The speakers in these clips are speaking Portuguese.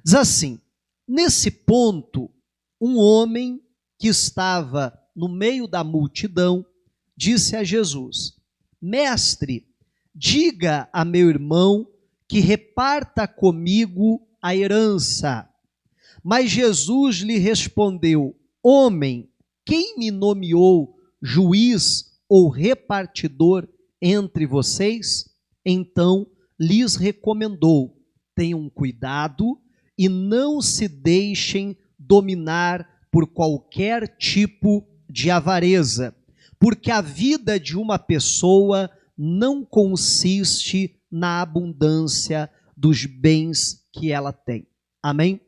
Diz assim: nesse ponto, um homem que estava no meio da multidão disse a Jesus: Mestre, diga a meu irmão que reparta comigo a herança. Mas Jesus lhe respondeu: Homem, quem me nomeou juiz ou repartidor entre vocês? Então lhes recomendou: tenham cuidado e não se deixem dominar por qualquer tipo de avareza, porque a vida de uma pessoa não consiste na abundância dos bens que ela tem. Amém?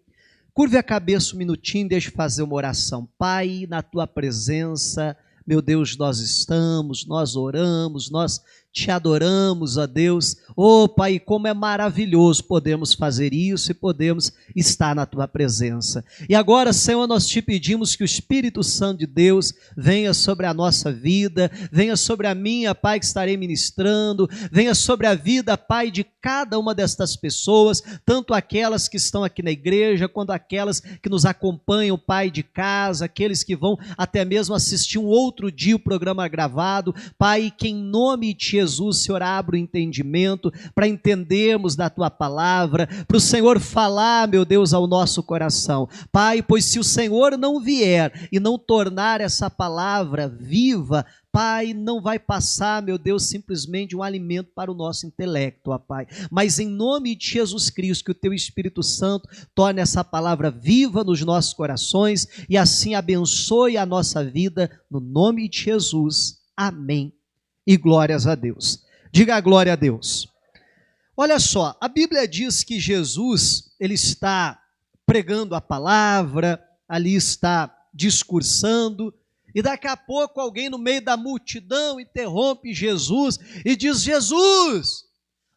Curve a cabeça um minutinho, deixa eu fazer uma oração. Pai, na tua presença, meu Deus, nós estamos, nós oramos, nós te adoramos, ó Deus. Oh, Pai, como é maravilhoso podermos fazer isso e podemos estar na tua presença. E agora, Senhor, nós te pedimos que o Espírito Santo de Deus venha sobre a nossa vida, venha sobre a minha, Pai, que estarei ministrando, venha sobre a vida, Pai, de cada uma destas pessoas, tanto aquelas que estão aqui na igreja, quanto aquelas que nos acompanham, Pai, de casa, aqueles que vão até mesmo assistir um outro dia o programa gravado. Pai, que em nome de Jesus, Senhor, abra o entendimento para entendermos da tua palavra, para o Senhor falar, meu Deus, ao nosso coração. Pai, pois se o Senhor não vier e não tornar essa palavra viva, Pai, não vai passar, meu Deus, simplesmente um alimento para o nosso intelecto, ó Pai. Mas em nome de Jesus Cristo, que o Teu Espírito Santo torne essa palavra viva nos nossos corações e assim abençoe a nossa vida, no nome de Jesus. Amém. E glórias a Deus. Diga a glória a Deus. Olha só, a Bíblia diz que Jesus, ele está pregando a palavra, ali está discursando, e daqui a pouco alguém no meio da multidão interrompe Jesus e diz: Jesus,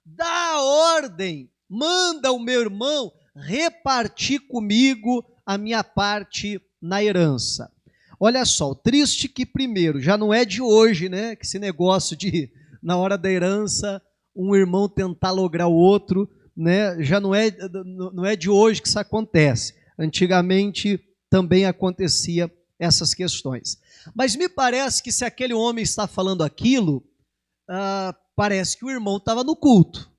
dá ordem, manda o meu irmão repartir comigo a minha parte na herança. Olha só, o triste que primeiro, já não é de hoje, né, que esse negócio de, na hora da herança, um irmão tentar lograr o outro, né, já não é de hoje que isso acontece. Antigamente também acontecia essas questões. Mas me parece que se aquele homem está falando aquilo, parece que o irmão estava no culto,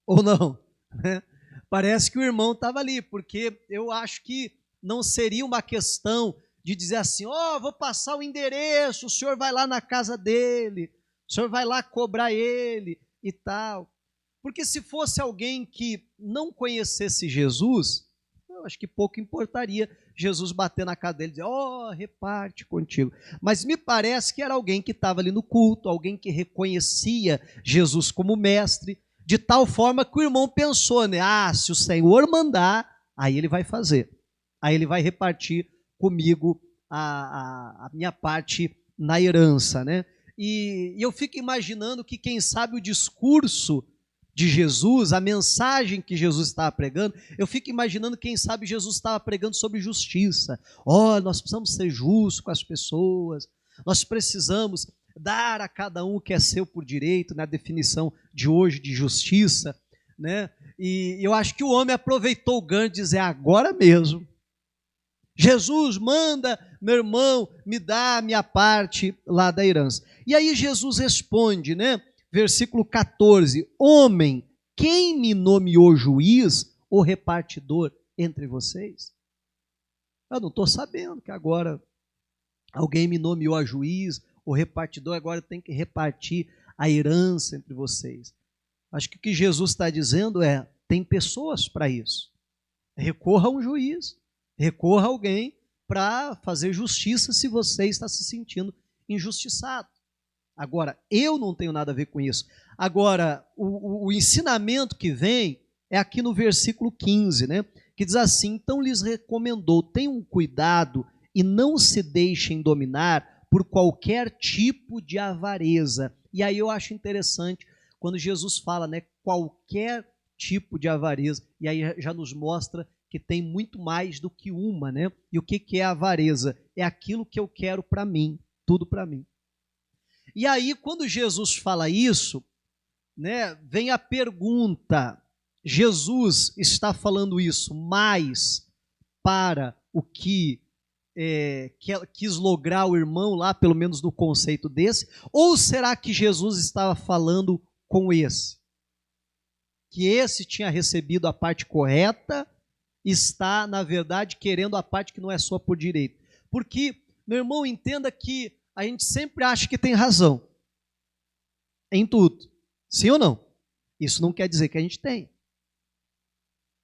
ou não, né? Parece que o irmão estava ali, porque eu acho que não seria uma questão de dizer assim: vou passar o endereço, o senhor vai lá na casa dele, o senhor vai lá cobrar ele e tal. Porque se fosse alguém que não conhecesse Jesus, eu acho que pouco importaria Jesus bater na casa dele e dizer: reparte contigo. Mas me parece que era alguém que estava ali no culto, alguém que reconhecia Jesus como mestre, de tal forma que o irmão pensou, né? Se o Senhor mandar, aí ele vai fazer. Aí ele vai repartir comigo a minha parte na herança, né? E eu fico imaginando que, quem sabe, o discurso de Jesus, a mensagem que Jesus estava pregando, eu fico imaginando, quem sabe, Jesus estava pregando sobre justiça. Nós precisamos ser justos com as pessoas, nós precisamos dar a cada um o que é seu por direito, na definição de hoje de justiça, né? E eu acho que o homem aproveitou o ganho de dizer: agora mesmo, Jesus, manda meu irmão me dar a minha parte lá da herança. E aí Jesus responde, né? Versículo 14: Homem, quem me nomeou juiz ou repartidor entre vocês? Eu não estou sabendo que agora alguém me nomeou a juiz ou repartidor, agora eu tenho que repartir a herança entre vocês. Acho que o que Jesus está dizendo é: tem pessoas para isso. Recorra a um juiz, recorra a alguém para fazer justiça se você está se sentindo injustiçado. Agora, eu não tenho nada a ver com isso. Agora, o ensinamento que vem é aqui no versículo 15, né? Que diz assim: então lhes recomendou, tenham cuidado e não se deixem dominar por qualquer tipo de avareza. E aí eu acho interessante quando Jesus fala, né, qualquer tipo de avareza, e aí já nos mostra que tem muito mais do que uma, né? E o que é a avareza? É aquilo que eu quero para mim, tudo para mim. E aí, quando Jesus fala isso, né, vem a pergunta: Jesus está falando isso mais para o que quis lograr o irmão lá, pelo menos no conceito desse? Ou será que Jesus estava falando com esse? Que esse tinha recebido a parte correta, está, na verdade, querendo a parte que não é sua por direito. Porque, meu irmão, entenda que a gente sempre acha que tem razão em tudo. Sim ou não? Isso não quer dizer que a gente tem.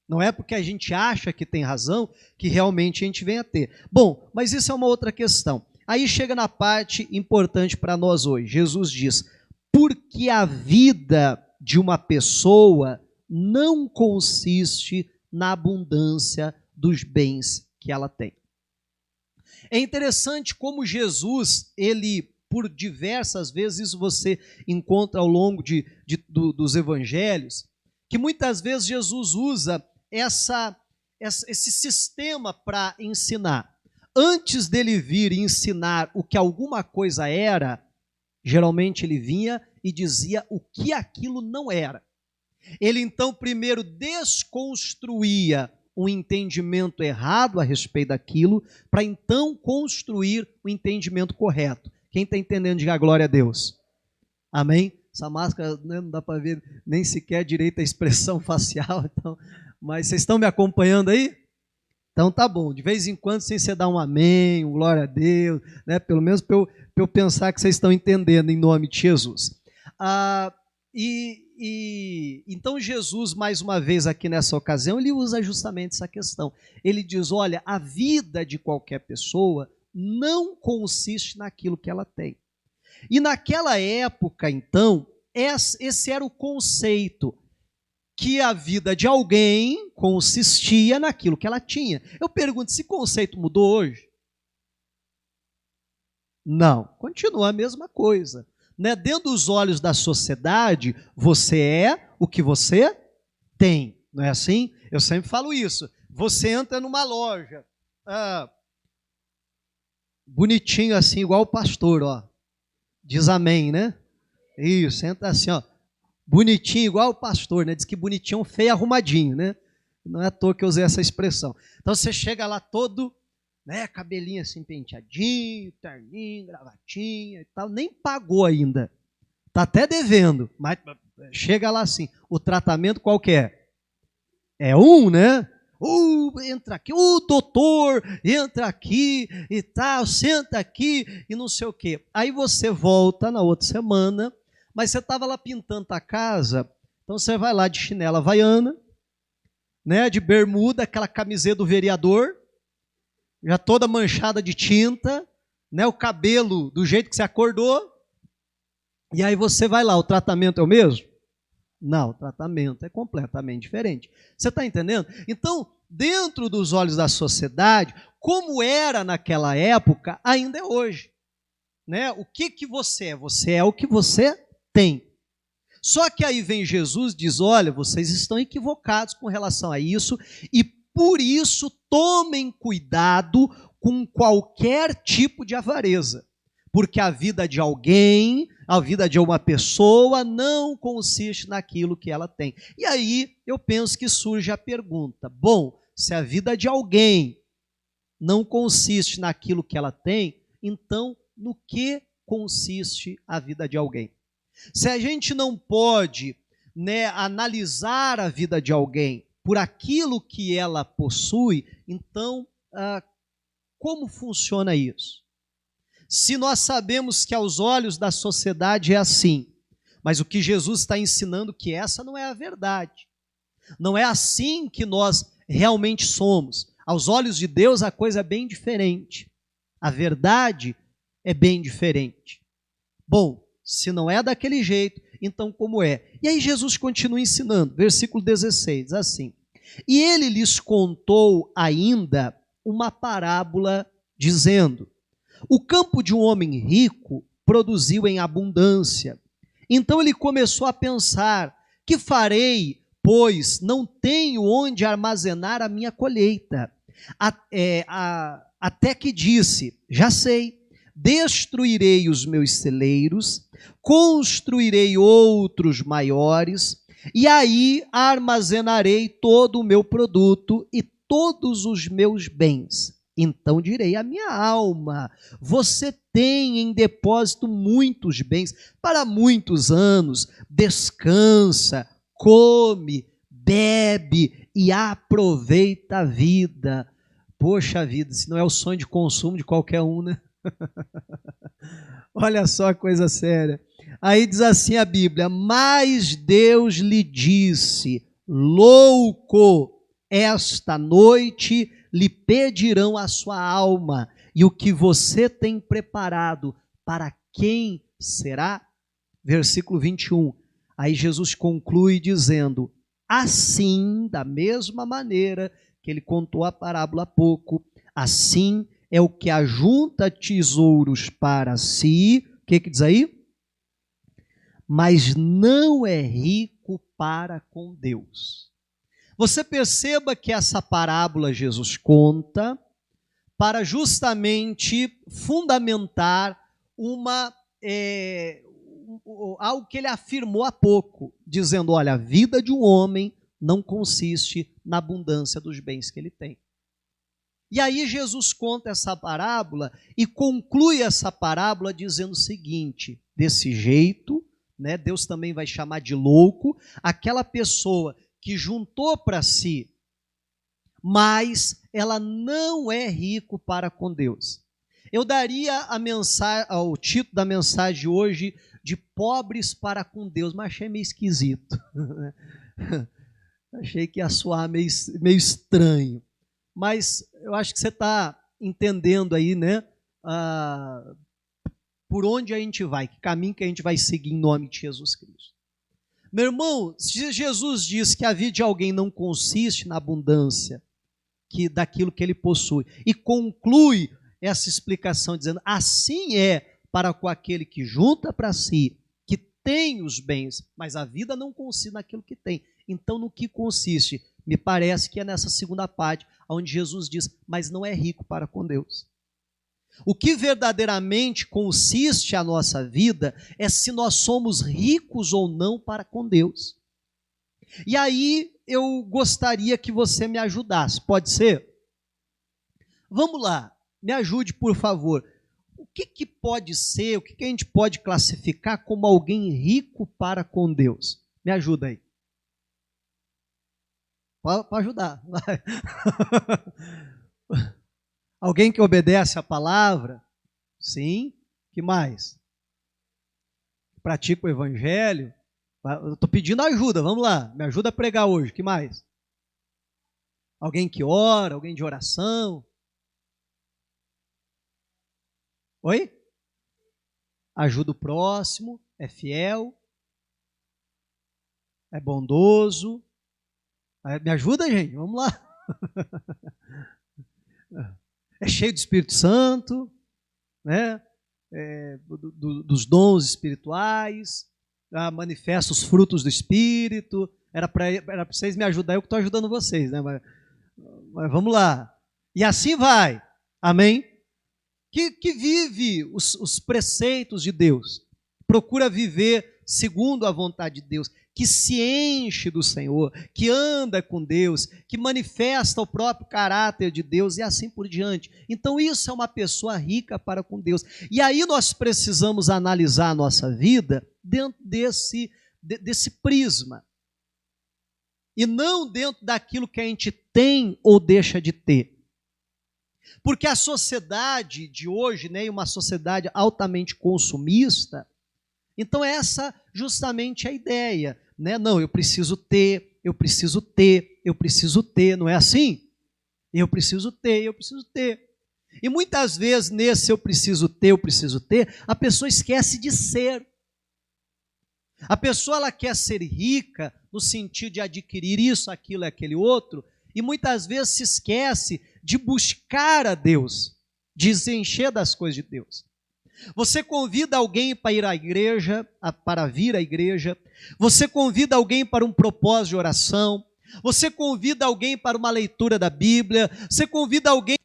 Não é porque a gente acha que tem razão que realmente a gente vem a ter. Bom, mas isso é uma outra questão. Aí chega na parte importante para nós hoje. Jesus diz: porque a vida de uma pessoa não consiste na abundância dos bens que ela tem. É interessante como Jesus, ele, por diversas vezes, isso você encontra ao longo dos evangelhos, que muitas vezes Jesus usa esse sistema para ensinar. Antes dele vir e ensinar o que alguma coisa era, geralmente ele vinha e dizia o que aquilo não era. Ele então primeiro desconstruía um entendimento errado a respeito daquilo, para então construir o entendimento correto. Quem está entendendo, diga glória a Deus. Amém? Essa máscara, né, não dá para ver nem sequer direito a expressão facial, então, mas vocês estão me acompanhando aí? Então tá bom, de vez em quando, sem você dar um amém, um glória a Deus, né, pelo menos para eu pensar que vocês estão entendendo em nome de Jesus. Então Jesus, mais uma vez aqui nessa ocasião, ele usa justamente essa questão. Ele diz, olha, a vida de qualquer pessoa não consiste naquilo que ela tem. E naquela época, então, esse era o conceito, que a vida de alguém consistia naquilo que ela tinha. Eu pergunto, esse conceito mudou hoje? Não, continua a mesma coisa. Né? Dentro dos olhos da sociedade, você é o que você tem, não é assim? Eu sempre falo isso. Você entra numa loja, bonitinho assim, igual o pastor, ó. Diz amém, né? Isso, entra assim, ó. Bonitinho, igual o pastor, né? Diz que bonitinho, feio, arrumadinho, né? Não é à toa que eu usei essa expressão. Então você chega lá todo, né, cabelinho assim penteadinho, terninho, gravatinha e tal, nem pagou ainda. Tá até devendo, mas chega lá assim, o tratamento qual que é? É né? Entra aqui, doutor, entra aqui e tal, senta aqui e não sei o quê. Aí você volta na outra semana, mas você estava lá pintando a casa, então você vai lá de chinela havaiana, né, de bermuda, aquela camiseta do vereador, já toda manchada de tinta, né, o cabelo do jeito que você acordou, e aí você vai lá, o tratamento é o mesmo? Não, o tratamento é completamente diferente. Você está entendendo? Então, dentro dos olhos da sociedade, como era naquela época, ainda é hoje. Né? O que você é? Você é o que você tem. Só que aí vem Jesus e diz, olha, vocês estão equivocados com relação a isso, e por isso tomem cuidado com qualquer tipo de avareza. Porque a vida de alguém, a vida de uma pessoa não consiste naquilo que ela tem. E aí eu penso que surge a pergunta, bom, se a vida de alguém não consiste naquilo que ela tem, então no que consiste a vida de alguém? Se a gente não pode, né, analisar a vida de alguém por aquilo que ela possui, então como funciona isso? Se nós sabemos que aos olhos da sociedade é assim, mas o que Jesus está ensinando que essa não é a verdade. Não é assim que nós realmente somos. Aos olhos de Deus a coisa é bem diferente. A verdade é bem diferente. Bom, se não é daquele jeito, então como é? E aí Jesus continua ensinando, versículo 16, assim. E ele lhes contou ainda uma parábola, dizendo, o campo de um homem rico produziu em abundância. Então ele começou a pensar, que farei, pois não tenho onde armazenar a minha colheita? Até que disse, já sei, destruirei os meus celeiros, construirei outros maiores, E aí armazenarei todo o meu produto e todos os meus bens. Então direi à minha alma: você tem em depósito muitos bens para muitos anos, descansa, come, bebe e aproveita a vida. Poxa vida, isso não é o sonho de consumo de qualquer um, né? Olha só a coisa séria. Aí diz assim a Bíblia: mas Deus lhe disse: louco, esta noite lhe pedirão a sua alma, e o que você tem preparado, para quem será? Versículo 21. Aí Jesus conclui dizendo: assim, da mesma maneira que ele contou a parábola há pouco, assim é o que ajunta tesouros para si. O que diz aí? Mas não é rico para com Deus. Você perceba que essa parábola Jesus conta para justamente fundamentar algo que ele afirmou há pouco, dizendo: olha, a vida de um homem não consiste na abundância dos bens que ele tem. E aí Jesus conta essa parábola e conclui essa parábola dizendo o seguinte: desse jeito, né, Deus também vai chamar de louco aquela pessoa que juntou para si, mas ela não é rico para com Deus. Eu daria o título da mensagem hoje de pobres para com Deus, mas achei meio esquisito. Achei que ia soar meio estranho. Mas eu acho que você está entendendo aí, né? Por onde a gente vai, que caminho que a gente vai seguir em nome de Jesus Cristo. Meu irmão, se Jesus diz que a vida de alguém não consiste na abundância daquilo que ele possui, e conclui essa explicação dizendo: assim é para com aquele que junta para si, que tem os bens, mas a vida não consiste naquilo que tem. Então, no que consiste? Me parece que é nessa segunda parte, onde Jesus diz: mas não é rico para com Deus. O que verdadeiramente consiste a nossa vida é se nós somos ricos ou não para com Deus. E aí eu gostaria que você me ajudasse, pode ser? Vamos lá, me ajude, por favor. O que pode ser, o que a gente pode classificar como alguém rico para com Deus? Me ajuda aí. Pode ajudar. Vai. Alguém que obedece a palavra? Sim. Que mais? Pratica o evangelho? Eu estou pedindo ajuda, vamos lá. Me ajuda a pregar hoje. Que mais? Alguém que ora, alguém de oração? Oi? Ajuda o próximo, é fiel, é bondoso. Me ajuda, gente, vamos lá. É cheio do Espírito Santo, né? Dos dons espirituais, manifesta os frutos do Espírito. Era para vocês me ajudar, eu que estou ajudando vocês, né? Mas vamos lá. E assim vai, amém? Que vive os preceitos de Deus, procura viver segundo a vontade de Deus, que se enche do Senhor, que anda com Deus, que manifesta o próprio caráter de Deus e assim por diante. Então isso é uma pessoa rica para com Deus. E aí nós precisamos analisar a nossa vida dentro desse prisma, e não dentro daquilo que a gente tem ou deixa de ter. Porque a sociedade de hoje, né, uma sociedade altamente consumista, então essa justamente é a ideia, né? Não, eu preciso ter, eu preciso ter, eu preciso ter, não é assim? Eu preciso ter, eu preciso ter. E muitas vezes nesse eu preciso ter, a pessoa esquece de ser. A pessoa ela quer ser rica no sentido de adquirir isso, aquilo, aquele outro, e muitas vezes se esquece de buscar a Deus, de se encher das coisas de Deus. Você convida alguém para ir à igreja, para vir à igreja, você convida alguém para um propósito de oração, você convida alguém para uma leitura da Bíblia, você convida alguém.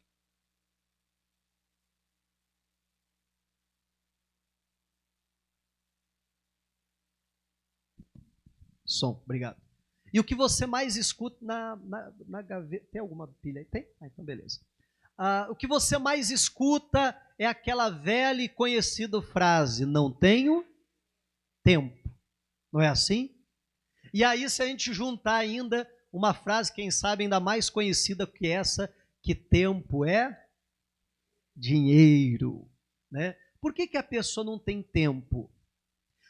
Som, obrigado. E o que você mais escuta na gaveta... Tem alguma pilha aí? Tem? Então beleza. O que você mais escuta é aquela velha e conhecida frase, não tenho tempo. Não é assim? E aí, se a gente juntar ainda uma frase, quem sabe, ainda mais conhecida que essa, que tempo é dinheiro, né? Por que a pessoa não tem tempo?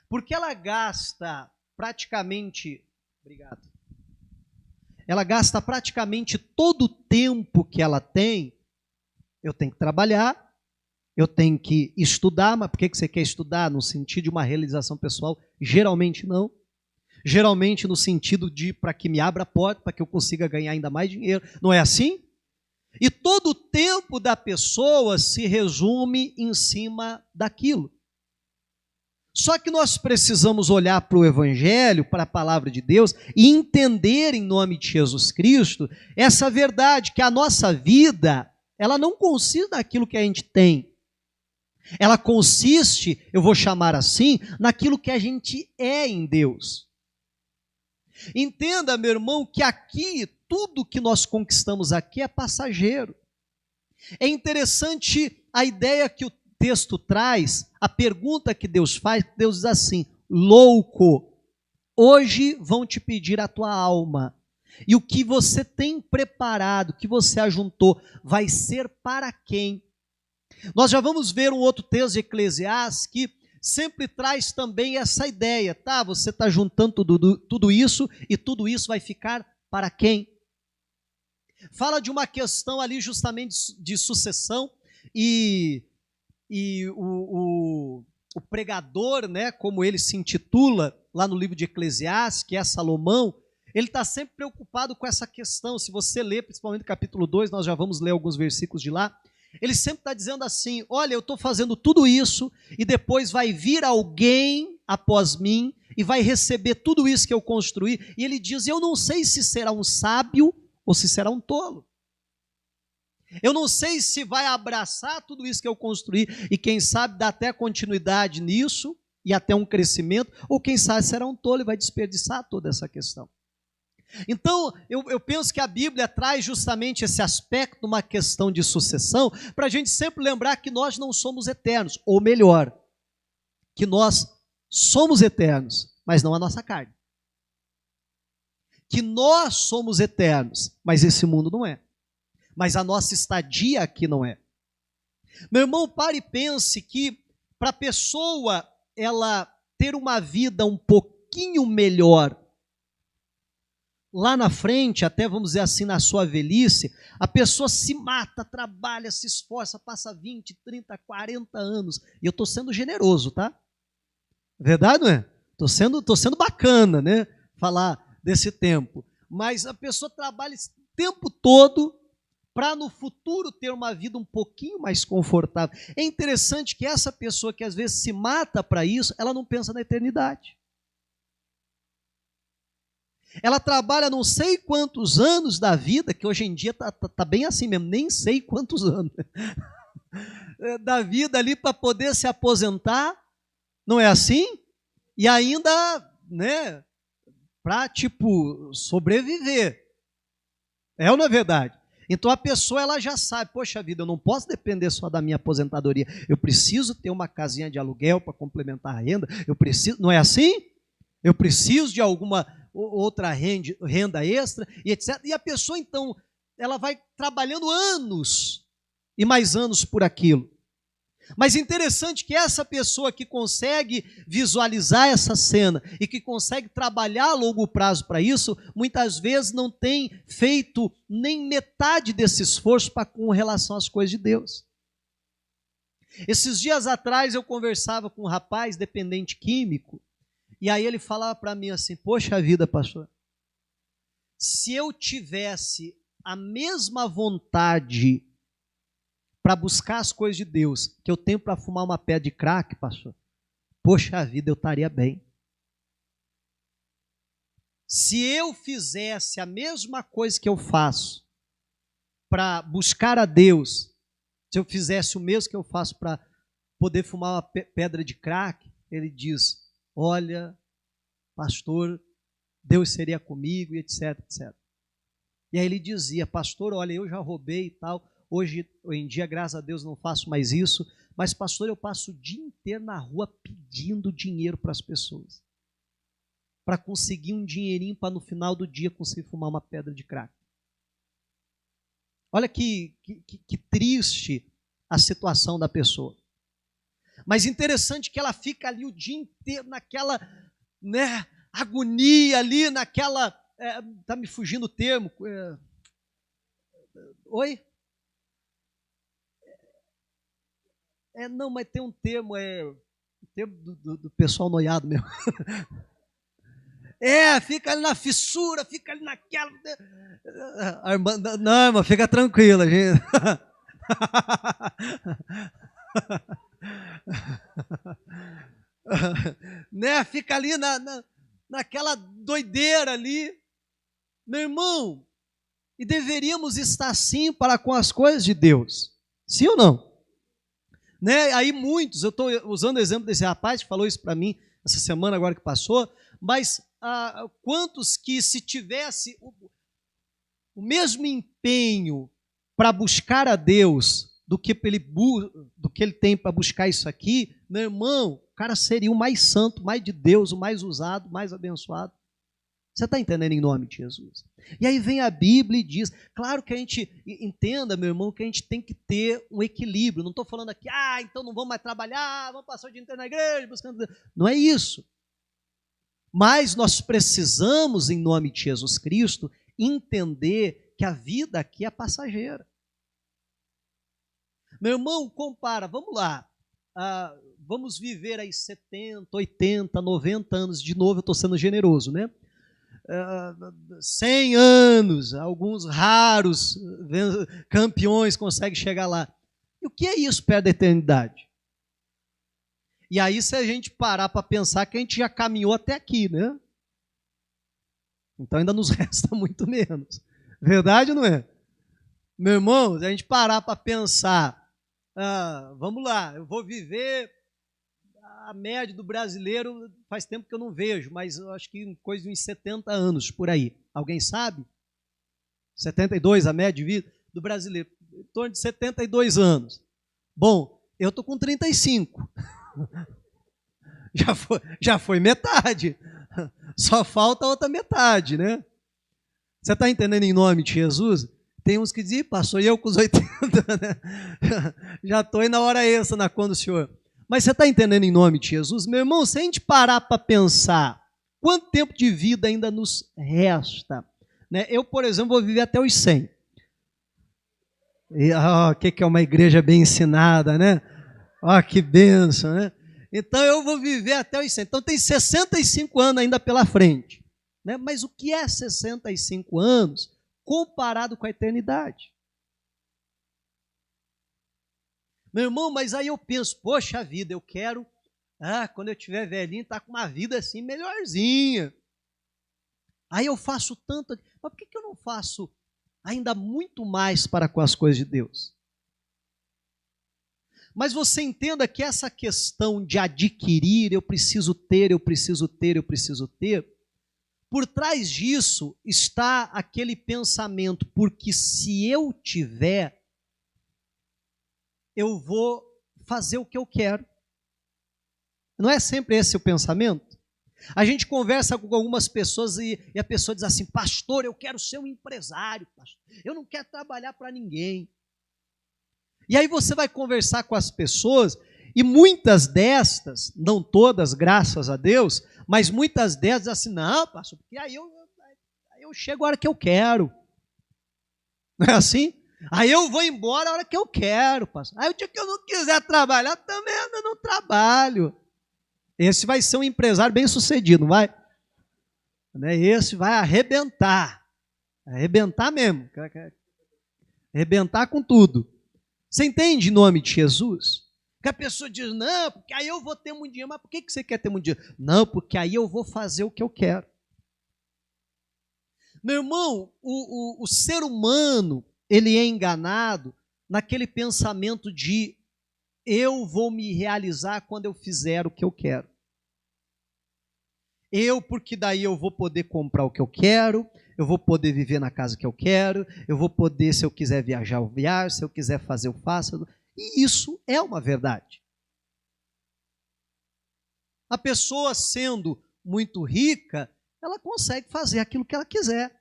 Porque ela gasta praticamente... Obrigado. Ela gasta praticamente todo o tempo que ela tem. Eu tenho que trabalhar, eu tenho que estudar, mas por que você quer estudar? No sentido de uma realização pessoal? Geralmente não. Geralmente no sentido de para que me abra a porta, para que eu consiga ganhar ainda mais dinheiro. Não é assim? E todo o tempo da pessoa se resume em cima daquilo. Só que nós precisamos olhar para o Evangelho, para a palavra de Deus, e entender em nome de Jesus Cristo essa verdade, que a nossa vida, ela não consiste naquilo que a gente tem. Ela consiste, eu vou chamar assim, naquilo que a gente é em Deus. Entenda, meu irmão, que aqui, tudo que nós conquistamos aqui é passageiro. É interessante a ideia que o texto traz, a pergunta que Deus faz, Deus diz assim, louco, hoje vão te pedir a tua alma, e o que você tem preparado, o que você ajuntou, vai ser para quem? Nós já vamos ver um outro texto de Eclesiastes que sempre traz também essa ideia, tá? Você está juntando tudo isso, e tudo isso vai ficar para quem? Fala de uma questão ali justamente de sucessão, e o pregador, né, como ele se intitula lá no livro de Eclesiastes, que é Salomão, ele está sempre preocupado com essa questão. Se você ler, principalmente no capítulo 2, nós já vamos ler alguns versículos de lá, ele sempre está dizendo assim, olha, eu estou fazendo tudo isso, e depois vai vir alguém após mim, e vai receber tudo isso que eu construí, e ele diz, eu não sei se será um sábio, ou se será um tolo. Eu não sei se vai abraçar tudo isso que eu construí e quem sabe dar até continuidade nisso e até um crescimento, ou quem sabe será um tolo e vai desperdiçar toda essa questão. Então, eu penso que a Bíblia traz justamente esse aspecto, uma questão de sucessão, para a gente sempre lembrar que nós não somos eternos, ou melhor, que nós somos eternos, mas não a nossa carne. Que nós somos eternos, mas esse mundo não é. Mas a nossa estadia aqui não é. Meu irmão, pare e pense que para a pessoa ela ter uma vida um pouquinho melhor, lá na frente, até vamos dizer assim, na sua velhice, a pessoa se mata, trabalha, se esforça, passa 20, 30, 40 anos. E eu estou sendo generoso, tá? Verdade, não é? Estou sendo bacana, né? Falar desse tempo. Mas a pessoa trabalha esse tempo todo para no futuro ter uma vida um pouquinho mais confortável. É interessante que essa pessoa que às vezes se mata para isso, ela não pensa na eternidade. Ela trabalha não sei quantos anos da vida, que hoje em dia tá bem assim mesmo, nem sei quantos anos da vida ali para poder se aposentar, não é assim? E ainda, né, para tipo sobreviver. É ou não é verdade? Então a pessoa ela já sabe, poxa vida, eu não posso depender só da minha aposentadoria, eu preciso ter uma casinha de aluguel para complementar a renda, eu preciso, não é assim? Eu preciso de alguma outra renda extra e etc. E a pessoa então, ela vai trabalhando anos e mais anos por aquilo. Mas interessante que essa pessoa que consegue visualizar essa cena e que consegue trabalhar a longo prazo para isso, muitas vezes não tem feito nem metade desse esforço com relação às coisas de Deus. Esses dias atrás eu conversava com um rapaz dependente químico, e aí ele falava para mim assim, poxa vida, pastor, se eu tivesse a mesma vontade para buscar as coisas de Deus, que eu tenho para fumar uma pedra de crack, pastor, poxa vida, eu estaria bem. Se eu fizesse a mesma coisa que eu faço para buscar a Deus, se eu fizesse o mesmo que eu faço para poder fumar uma pedra de crack, ele diz, olha, pastor, Deus seria comigo, e etc, etc. E aí ele dizia, pastor, olha, eu já roubei e tal, hoje em dia, graças a Deus, não faço mais isso, mas pastor, eu passo o dia inteiro na rua pedindo dinheiro para as pessoas, para conseguir um dinheirinho para no final do dia conseguir fumar uma pedra de crack. Olha que triste a situação da pessoa. Mas interessante que ela fica ali o dia inteiro naquela, né, agonia ali, naquela... tá me fugindo o termo. Oi? Não, mas tem um termo, o termo do pessoal noiado mesmo. Fica ali na fissura, fica ali naquela... Não, irmão, fica tranquila, gente. Né? Fica ali naquela doideira ali. Meu irmão, e deveríamos estar assim para com as coisas de Deus. Sim ou não? Né? Aí muitos, eu estou usando o exemplo desse rapaz que falou isso para mim essa semana agora que passou, mas quantos que se tivesse o mesmo empenho para buscar a Deus do que ele tem para buscar isso aqui, meu irmão, o cara seria o mais santo, mais de Deus, o mais usado, mais abençoado. Você está entendendo em nome de Jesus? E aí vem a Bíblia e diz, claro que a gente entenda, meu irmão, que a gente tem que ter um equilíbrio. Não estou falando aqui, então não vamos mais trabalhar, vamos passar o dia inteiro na igreja buscando... Não é isso. Mas nós precisamos, em nome de Jesus Cristo, entender que a vida aqui é passageira. Meu irmão, compara, vamos lá, vamos viver aí 70, 80, 90 anos, de novo eu estou sendo generoso, né? 100 anos, alguns raros campeões conseguem chegar lá. E o que é isso perto da eternidade? E aí, se a gente parar para pensar que a gente já caminhou até aqui, né? Então ainda nos resta muito menos. Verdade ou não é? Meu irmão, se a gente parar para pensar, vamos lá, eu vou viver a média do brasileiro, faz tempo que eu não vejo, mas eu acho que coisa de uns 70 anos por aí. Alguém sabe? 72 a média de vida do brasileiro, em torno de 72 anos. Bom, eu estou com 35. Já foi metade. Só falta a outra metade, né? Você está entendendo em nome de Jesus? Tem uns que dizem, pastor, e eu com os 80, né? Já estou aí na hora extra na conta do senhor. Mas você está entendendo em nome de Jesus? Meu irmão, se a gente parar para pensar, quanto tempo de vida ainda nos resta? Né? Eu, por exemplo, vou viver até os 100. O que é uma igreja bem ensinada, né? Que bênção, né? Então eu vou viver até os 100. Então tem 65 anos ainda pela frente. Né? Mas o que é 65 anos comparado com a eternidade? Meu irmão, mas aí eu penso, poxa vida, eu quero, quando eu tiver velhinho, estar com uma vida assim melhorzinha. Aí eu faço tanto, mas por que eu não faço ainda muito mais para com as coisas de Deus? Mas você entenda que essa questão de adquirir, eu preciso ter, eu preciso ter, eu preciso ter, por trás disso está aquele pensamento, porque se eu tiver, eu vou fazer o que eu quero. Não é sempre esse o pensamento? A gente conversa com algumas pessoas e a pessoa diz assim, pastor, eu quero ser um empresário, pastor. Eu não quero trabalhar para ninguém. E aí você vai conversar com as pessoas e muitas destas, não todas, graças a Deus, mas muitas delas dizem assim, não, pastor, porque aí eu chego a hora que eu quero. Não é assim? Aí eu vou embora a hora que eu quero, pastor. Aí o dia que eu não quiser trabalhar, também eu não trabalho. Esse vai ser um empresário bem sucedido, não vai? Esse vai arrebentar. Arrebentar mesmo. Arrebentar com tudo. Você entende em nome de Jesus? Que a pessoa diz, não, porque aí eu vou ter muito dinheiro. Mas por que você quer ter muito dinheiro? Não, porque aí eu vou fazer o que eu quero. Meu irmão, o ser humano, ele é enganado naquele pensamento de eu vou me realizar quando eu fizer o que eu quero. Porque daí eu vou poder comprar o que eu quero, eu vou poder viver na casa que eu quero, eu vou poder, se eu quiser viajar, eu viajo, se eu quiser fazer, eu faço. E isso é uma verdade. A pessoa sendo muito rica, ela consegue fazer aquilo que ela quiser.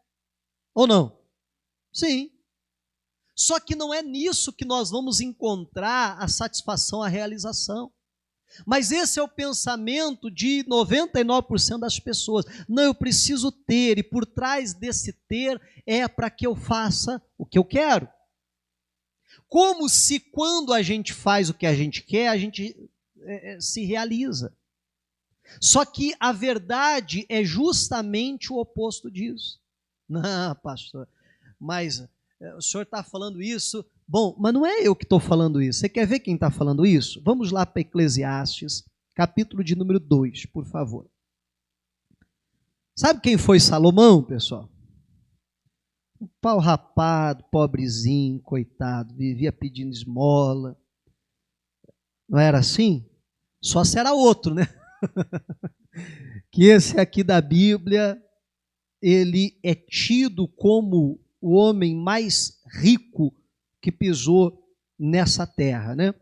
Ou não? Sim. Só que não é nisso que nós vamos encontrar a satisfação, a realização. Mas esse é o pensamento de 99% das pessoas. Não, eu preciso ter, e por trás desse ter é para que eu faça o que eu quero. Como se quando a gente faz o que a gente quer, a gente se realiza. Só que a verdade é justamente o oposto disso. Não, pastor, mas o senhor está falando isso. Bom, mas não é eu que estou falando isso. Você quer ver quem está falando isso? Vamos lá para Eclesiastes, capítulo de número 2, por favor. Sabe quem foi Salomão, pessoal? Um pau rapado, pobrezinho, coitado, vivia pedindo esmola. Não era assim? Só se era outro, né? Que esse aqui da Bíblia, ele é tido como o homem mais rico que pisou nessa terra, né?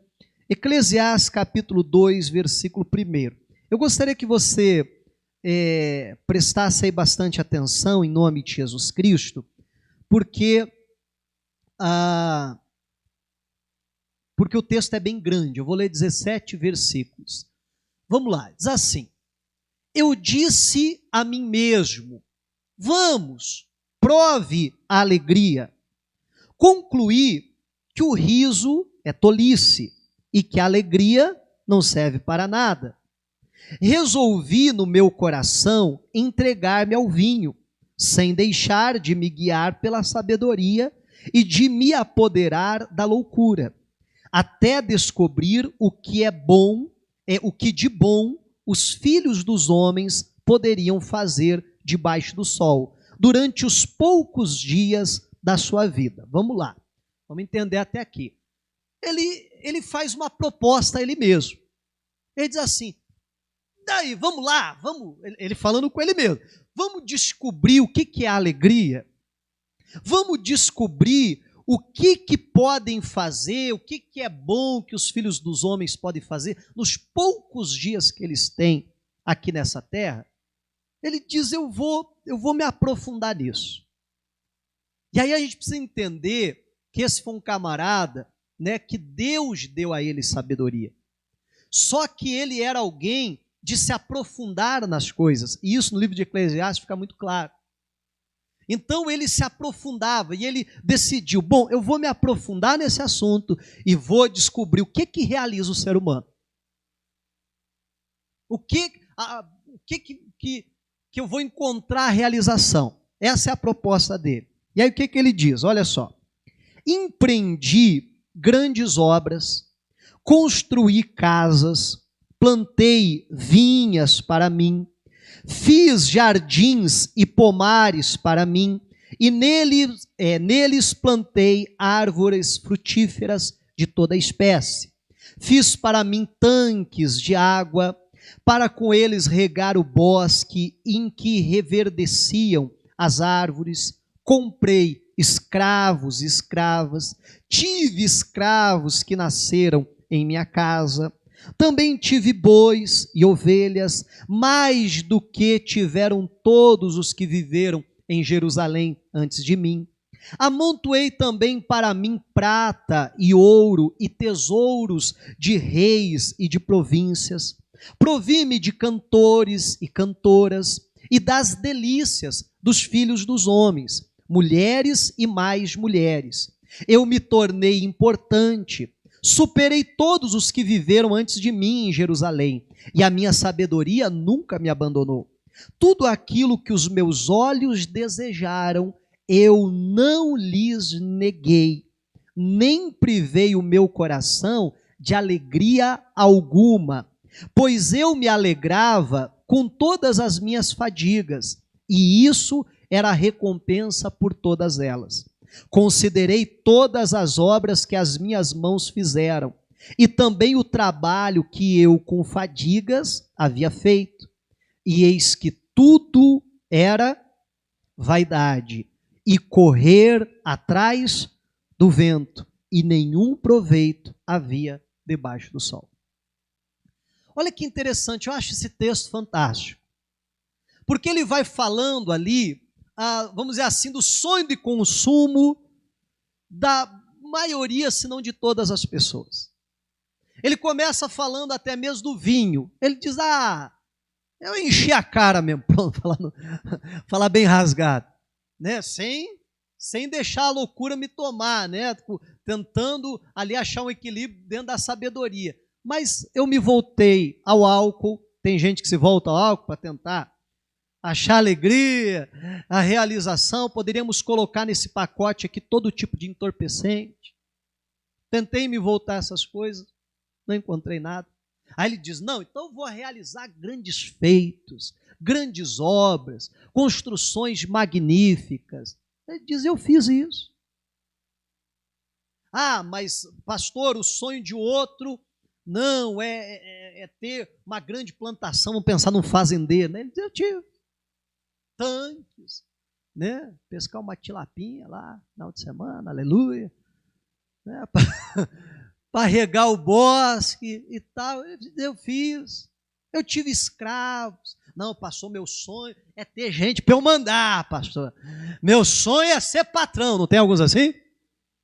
Eclesiastes capítulo 2, versículo 1. Eu gostaria que você prestasse aí bastante atenção em nome de Jesus Cristo, porque o texto é bem grande. Eu vou ler 17 versículos. Vamos lá, diz assim: eu disse a mim mesmo, vamos, prove a alegria. Concluí que o riso é tolice e que a alegria não serve para nada. Resolvi no meu coração entregar-me ao vinho, sem deixar de me guiar pela sabedoria e de me apoderar da loucura, até descobrir o que é bom, o que de bom os filhos dos homens poderiam fazer debaixo do sol, durante os poucos dias da sua vida. Vamos lá, vamos entender até aqui. Ele faz uma proposta a ele mesmo. Ele diz assim: daí, vamos lá, ele falando com ele mesmo, vamos descobrir o que é alegria, vamos descobrir o que podem fazer, o que é bom que os filhos dos homens podem fazer nos poucos dias que eles têm aqui nessa terra. Ele diz: eu vou me aprofundar nisso. E aí a gente precisa entender que esse foi um camarada, né, que Deus deu a ele sabedoria. Só que ele era alguém de se aprofundar nas coisas. E isso no livro de Eclesiastes fica muito claro. Então ele se aprofundava e ele decidiu: bom, eu vou me aprofundar nesse assunto e vou descobrir o que realiza o ser humano. O que eu vou encontrar a realização. Essa é a proposta dele. E aí o que ele diz? Olha só: empreendi grandes obras, construí casas, plantei vinhas para mim, fiz jardins e pomares para mim, e neles plantei árvores frutíferas de toda espécie. Fiz para mim tanques de água, para com eles regar o bosque em que reverdeciam as árvores. Comprei escravos e escravas, tive escravos que nasceram em minha casa. Também tive bois e ovelhas, mais do que tiveram todos os que viveram em Jerusalém antes de mim. Amontoei também para mim prata e ouro e tesouros de reis e de províncias. Provi-me de cantores e cantoras e das delícias dos filhos dos homens, mulheres e mais mulheres. Eu me tornei importante. Superei todos os que viveram antes de mim em Jerusalém, e a minha sabedoria nunca me abandonou. Tudo aquilo que os meus olhos desejaram, eu não lhes neguei, nem privei o meu coração de alegria alguma, pois eu me alegrava com todas as minhas fadigas, e isso era a recompensa por todas elas. Considerei todas as obras que as minhas mãos fizeram, e também o trabalho que eu com fadigas havia feito. e eis que tudo era vaidade e correr atrás do vento, e nenhum proveito havia debaixo do sol. Olha que interessante, eu acho esse texto fantástico, porque ele vai falando ali, vamos dizer assim, do sonho de consumo da maioria, se não de todas as pessoas. Ele começa falando até mesmo do vinho. Ele diz, eu enchi a cara mesmo, pronto, falar bem rasgado, né? Sem deixar a loucura me tomar, né? Tentando ali achar um equilíbrio dentro da sabedoria. Mas eu me voltei ao álcool. Tem gente que se volta ao álcool para tentar achar alegria, a realização. Poderíamos colocar nesse pacote aqui todo tipo de entorpecente. Tentei me voltar a essas coisas, não encontrei nada. Aí ele diz, não, então eu vou realizar grandes feitos, grandes obras, construções magníficas. Ele diz, eu fiz isso. Mas pastor, o sonho de outro, não, é ter uma grande plantação, vamos pensar num fazendeiro. Ele diz, eu tive tanques, né? Pescar uma tilapinha lá, final de semana, aleluia. Né? Para regar o bosque e tal, eu fiz. Eu tive escravos. Não, pastor, meu sonho é ter gente para eu mandar, pastor. Meu sonho é ser patrão, não tem alguns assim?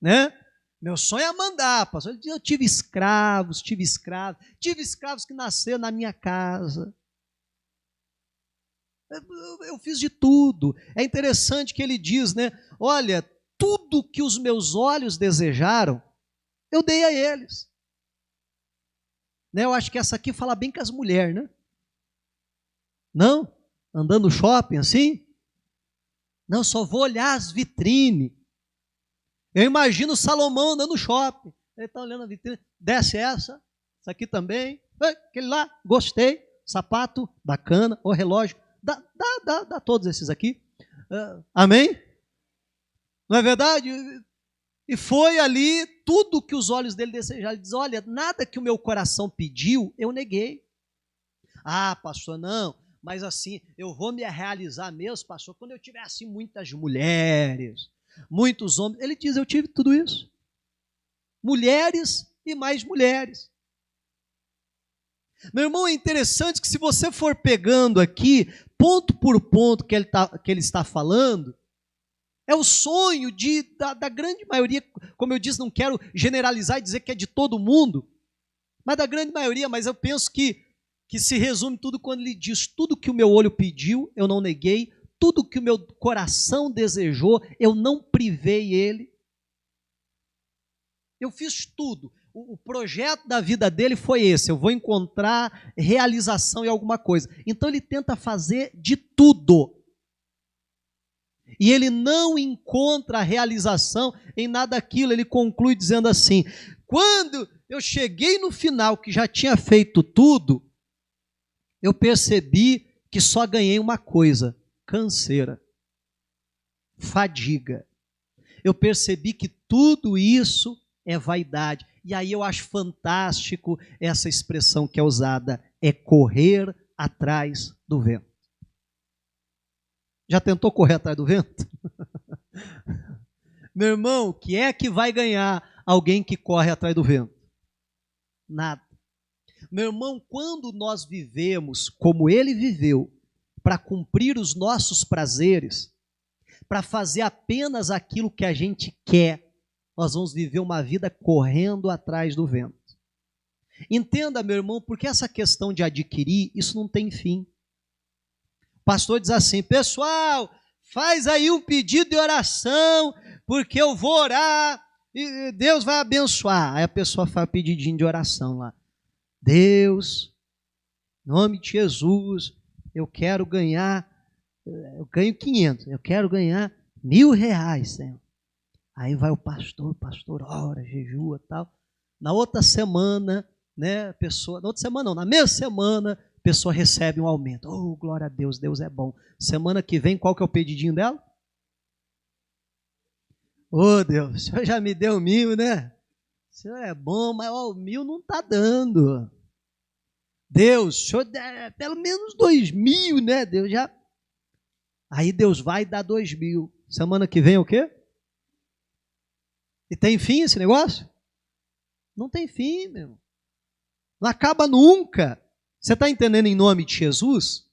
Né? Meu sonho é mandar, pastor. Eu tive escravos que nasceram na minha casa. Eu fiz de tudo. É interessante que ele diz, né? Olha, tudo que os meus olhos desejaram, eu dei a eles. Né? Eu acho que essa aqui fala bem com as mulheres, né? Não? Andando no shopping assim? Não, só vou olhar as vitrines. Eu imagino Salomão andando no shopping. Ele está olhando a vitrine. Desce essa aqui também. Aquele lá, gostei. Sapato, bacana. O relógio. Dá todos esses aqui. Amém? Não é verdade? E foi ali tudo que os olhos dele desejaram. Ele diz, olha, nada que o meu coração pediu, eu neguei. Pastor, não, mas assim, eu vou me realizar mesmo, pastor, quando eu tiver assim muitas mulheres, muitos homens. Ele diz, eu tive tudo isso. Mulheres e mais mulheres. Meu irmão, é interessante que se você for pegando aqui, ponto por ponto que ele está falando, é o sonho da grande maioria, como eu disse, não quero generalizar e dizer que é de todo mundo, mas da grande maioria, mas eu penso que se resume tudo quando ele diz, tudo que o meu olho pediu, eu não neguei, tudo que o meu coração desejou, eu não privei ele. Eu fiz tudo. O projeto da vida dele foi esse, eu vou encontrar realização em alguma coisa. Então ele tenta fazer de tudo. E ele não encontra a realização em nada daquilo. Ele conclui dizendo assim, quando eu cheguei no final, que já tinha feito tudo, eu percebi que só ganhei uma coisa, canseira, fadiga. Eu percebi que tudo isso é vaidade. E aí eu acho fantástico essa expressão que é usada, é correr atrás do vento. Já tentou correr atrás do vento? Meu irmão, o que é que vai ganhar alguém que corre atrás do vento? Nada. Meu irmão, quando nós vivemos como ele viveu, para cumprir os nossos prazeres, para fazer apenas aquilo que a gente quer, nós vamos viver uma vida correndo atrás do vento. Entenda, meu irmão, porque essa questão de adquirir, isso não tem fim. O pastor diz assim, pessoal, faz aí um pedido de oração, porque eu vou orar e Deus vai abençoar. Aí a pessoa faz um pedidinho de oração lá. Deus, em nome de Jesus, eu quero ganhar, eu ganho 500, eu quero ganhar R$1.000, Senhor. Aí vai o pastor ora, jejua e tal. Na outra semana, né, a pessoa, na outra semana não, na mesma semana, a pessoa recebe um aumento. Oh, glória a Deus, Deus é bom. Semana que vem, qual que é o pedidinho dela? Oh, Deus, o Senhor já me deu 1.000, né? O Senhor é bom, mas o 1.000 não está dando. Deus, o senhor pelo menos 2.000, né? Deus já... Aí Deus vai dar 2.000. Semana que vem é o quê? E tem fim esse negócio? Não tem fim, meu irmão. Não acaba nunca. Você está entendendo em nome de Jesus?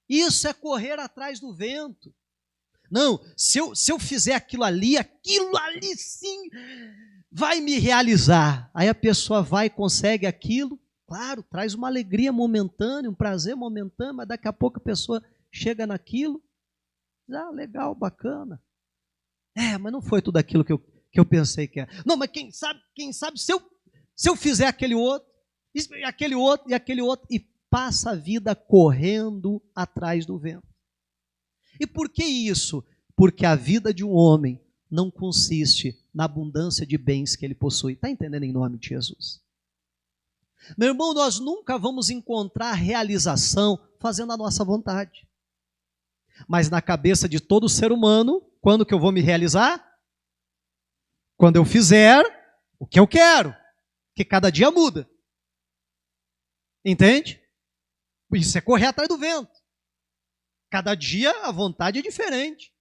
Isso é correr atrás do vento. Não, se eu fizer aquilo ali sim vai me realizar. Aí a pessoa vai e consegue aquilo, claro, traz uma alegria momentânea, um prazer momentâneo, mas daqui a pouco a pessoa chega naquilo, legal, bacana. Mas não foi tudo aquilo que eu pensei que era. Não, mas quem sabe se eu fizer aquele outro, e aquele outro, e passa a vida correndo atrás do vento. E por que isso? Porque a vida de um homem não consiste na abundância de bens que ele possui. Está entendendo em nome de Jesus? Meu irmão, nós nunca vamos encontrar realização fazendo a nossa vontade. Mas na cabeça de todo ser humano, quando que eu vou me realizar? Quando eu fizer o que eu quero. Que cada dia muda. Entende? Isso é correr atrás do vento. Cada dia a vontade é diferente.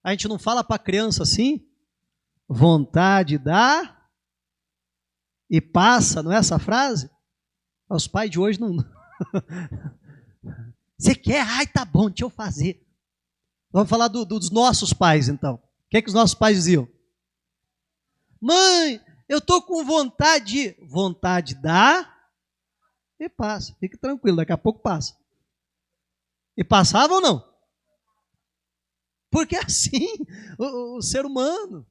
A gente não fala para a criança assim, vontade dá e passa, não é essa frase? Os pais de hoje não... Você quer? Ai, tá bom, deixa eu fazer. Vamos falar dos nossos pais, então. O que os nossos pais diziam? Mãe, eu estou com vontade. Vontade dá e passa. Fique tranquilo, daqui a pouco passa. E passava ou não? Porque é assim o ser humano.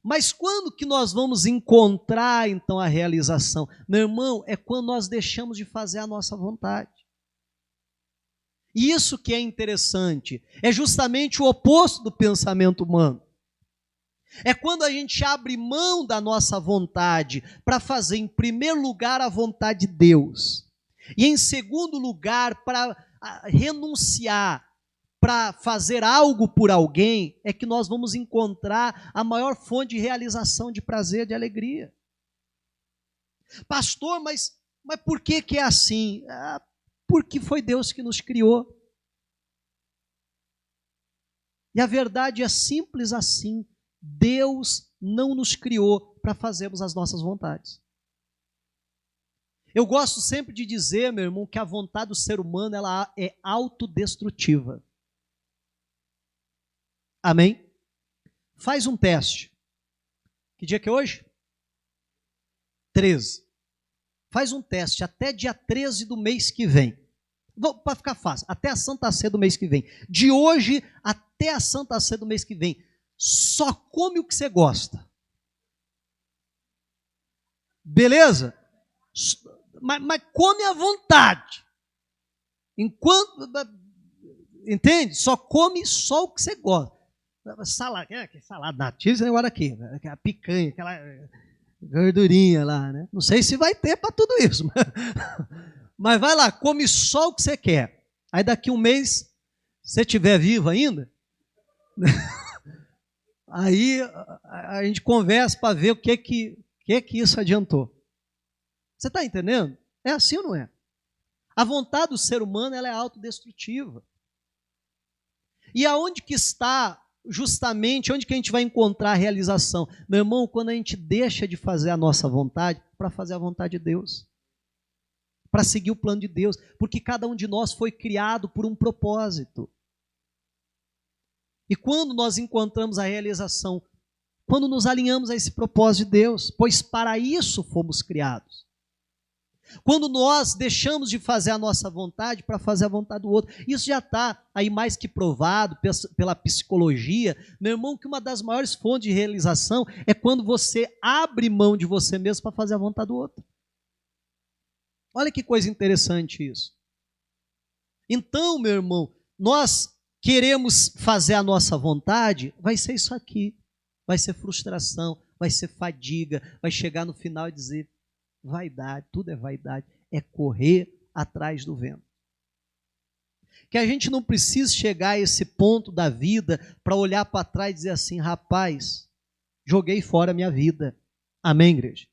Mas quando que nós vamos encontrar, então, a realização? Meu irmão, é quando nós deixamos de fazer a nossa vontade. E isso que é interessante, é justamente o oposto do pensamento humano. É quando a gente abre mão da nossa vontade para fazer, em primeiro lugar, a vontade de Deus. E em segundo lugar, para renunciar, para fazer algo por alguém, é que nós vamos encontrar a maior fonte de realização, de prazer, de alegria. Pastor, mas por que é assim? Porque foi Deus que nos criou. E a verdade é simples assim. Deus não nos criou para fazermos as nossas vontades. Eu gosto sempre de dizer, meu irmão, que a vontade do ser humano ela é autodestrutiva. Amém? Faz um teste. Que dia que é hoje? 13. Faz um teste até dia 13 do mês que vem. Para ficar fácil, até a Santa Ceia do mês que vem. De hoje até a Santa Ceia do mês que vem. Só come o que você gosta. Beleza? Mas come à vontade. Enquanto... Entende? Só come só o que você gosta. Salada nativa, esse negócio aqui. Aquela picanha, aquela gordurinha lá, né? Não sei se vai ter para tudo isso. Mas vai lá, come só o que você quer. Aí daqui um mês, se você estiver vivo ainda, aí a gente conversa para ver o que isso adiantou. Você está entendendo? É assim ou não é? A vontade do ser humano ela é autodestrutiva. E aonde que está justamente, onde que a gente vai encontrar a realização? Meu irmão, quando a gente deixa de fazer a nossa vontade para fazer a vontade de Deus. Para seguir o plano de Deus. Porque cada um de nós foi criado por um propósito. E quando nós encontramos a realização? Quando nos alinhamos a esse propósito de Deus. Pois para isso fomos criados. Quando nós deixamos de fazer a nossa vontade para fazer a vontade do outro. Isso já está aí mais que provado pela psicologia. Meu irmão, que uma das maiores fontes de realização é quando você abre mão de você mesmo para fazer a vontade do outro. Olha que coisa interessante isso. Então, meu irmão, nós queremos fazer a nossa vontade, vai ser isso aqui. Vai ser frustração, vai ser fadiga, vai chegar no final e dizer... Vaidade, tudo é vaidade, é correr atrás do vento. Que a gente não precise chegar a esse ponto da vida para olhar para trás e dizer assim, rapaz, joguei fora a minha vida. Amém, igreja?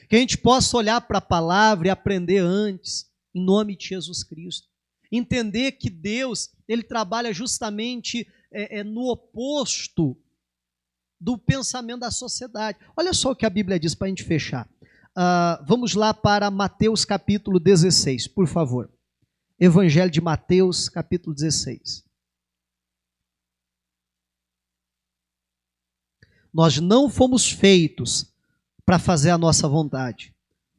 Que a gente possa olhar para a palavra e aprender antes, em nome de Jesus Cristo. Entender que Deus, Ele trabalha justamente no oposto do pensamento da sociedade. Olha só o que a Bíblia diz para a gente fechar. Vamos lá para Mateus capítulo 16, por favor. Evangelho de Mateus capítulo 16. Nós não fomos feitos para fazer a nossa vontade.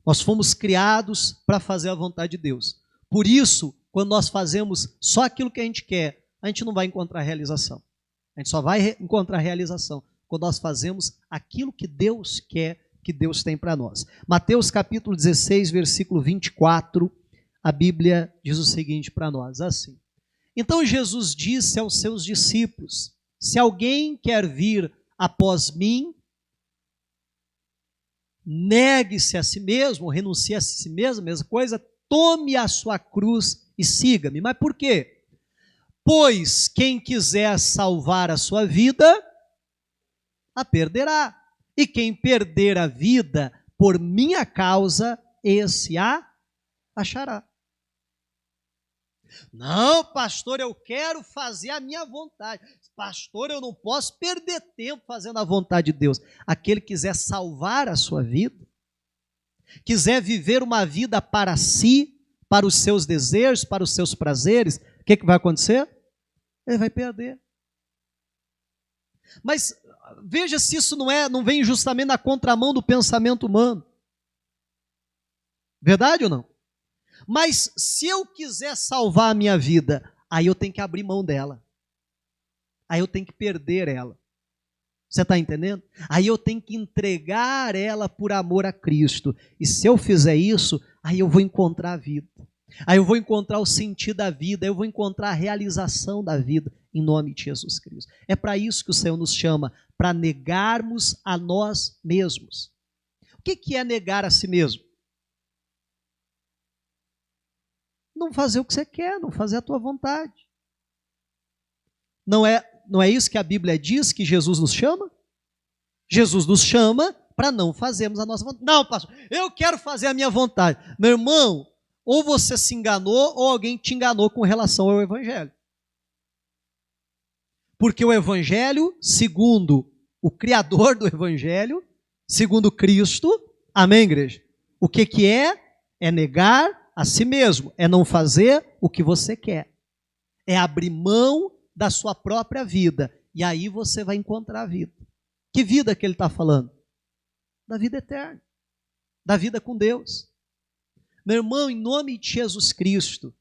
Nós fomos criados para fazer a vontade de Deus. Por isso, quando nós fazemos só aquilo que a gente quer, a gente não vai encontrar realização. A gente só vai encontrar realização quando nós fazemos aquilo que Deus quer, que Deus tem para nós. Mateus capítulo 16, versículo 24, a Bíblia diz o seguinte para nós, assim. Então Jesus disse aos seus discípulos, se alguém quer vir após mim, negue-se a si mesmo, renuncie a si mesmo, mesma coisa, tome a sua cruz e siga-me. Mas por quê? Pois quem quiser salvar a sua vida, a perderá. E quem perder a vida por minha causa, esse a achará. Não, pastor, eu quero fazer a minha vontade. Pastor, eu não posso perder tempo fazendo a vontade de Deus. Aquele que quiser salvar a sua vida, quiser viver uma vida para si, para os seus desejos, para os seus prazeres, o que vai acontecer? Ele vai perder. Mas veja se isso não vem justamente na contramão do pensamento humano. Verdade ou não? Mas se eu quiser salvar a minha vida, aí eu tenho que abrir mão dela. Aí eu tenho que perder ela. Você está entendendo? Aí eu tenho que entregar ela por amor a Cristo. E se eu fizer isso, aí eu vou encontrar a vida. Aí eu vou encontrar o sentido da vida, eu vou encontrar a realização da vida, em nome de Jesus Cristo. É para isso que o Senhor nos chama, para negarmos a nós mesmos. O que é negar a si mesmo? Não fazer o que você quer, não fazer a tua vontade. Não é isso que a Bíblia diz que Jesus nos chama? Jesus nos chama para não fazermos a nossa vontade. Não, pastor, eu quero fazer a minha vontade. Meu irmão, ou você se enganou ou alguém te enganou com relação ao Evangelho. Porque o Evangelho, segundo o Criador do Evangelho, segundo Cristo, amém, igreja? O que é? É negar a si mesmo, é não fazer o que você quer. É abrir mão da sua própria vida. E aí você vai encontrar a vida. Que vida que ele está falando? Da vida eterna. Da vida com Deus. Meu irmão, em nome de Jesus Cristo,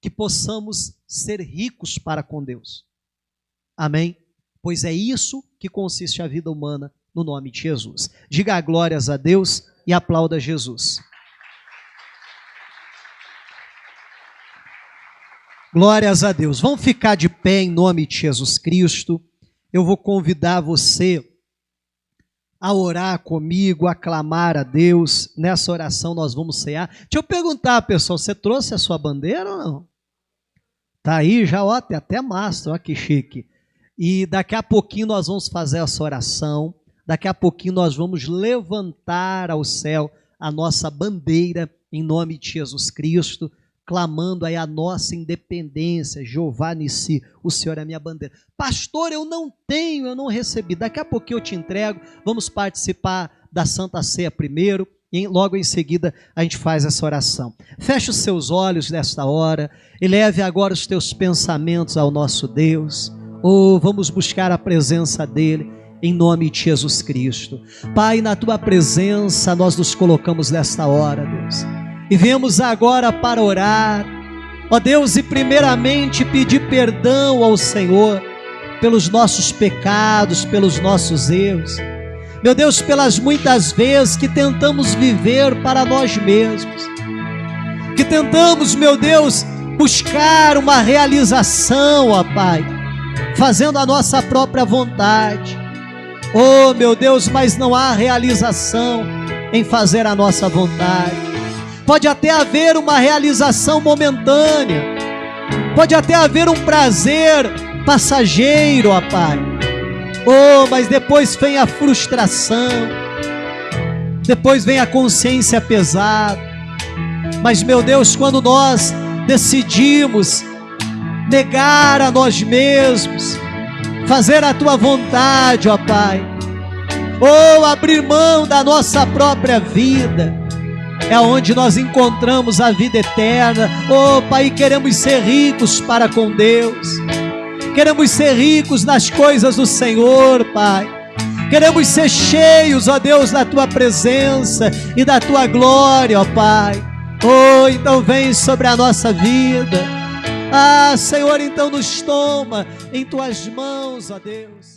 que possamos ser ricos para com Deus. Amém? Pois é isso que consiste a vida humana no nome de Jesus. Diga glórias a Deus e aplauda Jesus. Glórias a Deus. Vamos ficar de pé em nome de Jesus Cristo. Eu vou convidar você a orar comigo, a clamar a Deus. Nessa oração nós vamos cear. Deixa eu perguntar, pessoal, você trouxe a sua bandeira ou não? Tá aí já, ó, tem até máscara, ó que chique. E daqui a pouquinho nós vamos fazer essa oração. Daqui a pouquinho nós vamos levantar ao céu a nossa bandeira em nome de Jesus Cristo, clamando aí a nossa independência. Jeová Nissi, o Senhor é a minha bandeira. Pastor, eu não tenho, eu não recebi. Daqui a pouquinho eu te entrego. Vamos participar da Santa Ceia primeiro e logo em seguida a gente faz essa oração. Feche os seus olhos nesta hora e leve agora os teus pensamentos ao nosso Deus. Vamos buscar a presença dEle em nome de Jesus Cristo. Pai, na Tua presença nós nos colocamos nesta hora, Deus. E viemos agora para orar, ó Deus, e primeiramente pedir perdão ao Senhor pelos nossos pecados, pelos nossos erros. Meu Deus, pelas muitas vezes que tentamos viver para nós mesmos, que tentamos, meu Deus, buscar uma realização, ó Pai, fazendo a nossa própria vontade. Oh, meu Deus, mas não há realização em fazer a nossa vontade. Pode até haver uma realização momentânea, pode até haver um prazer passageiro, ó Pai. Oh, mas depois vem a frustração, depois vem a consciência pesada. Mas, meu Deus, quando nós decidimos negar a nós mesmos, fazer a Tua vontade, ó Pai, ou abrir mão da nossa própria vida, é onde nós encontramos a vida eterna. Oh Pai, queremos ser ricos para com Deus, queremos ser ricos nas coisas do Senhor, Pai. Queremos ser cheios, ó Deus, da Tua presença e da Tua glória, ó Pai. Oh, então vem sobre a nossa vida. Ah, Senhor, então nos toma em Tuas mãos, ó Deus.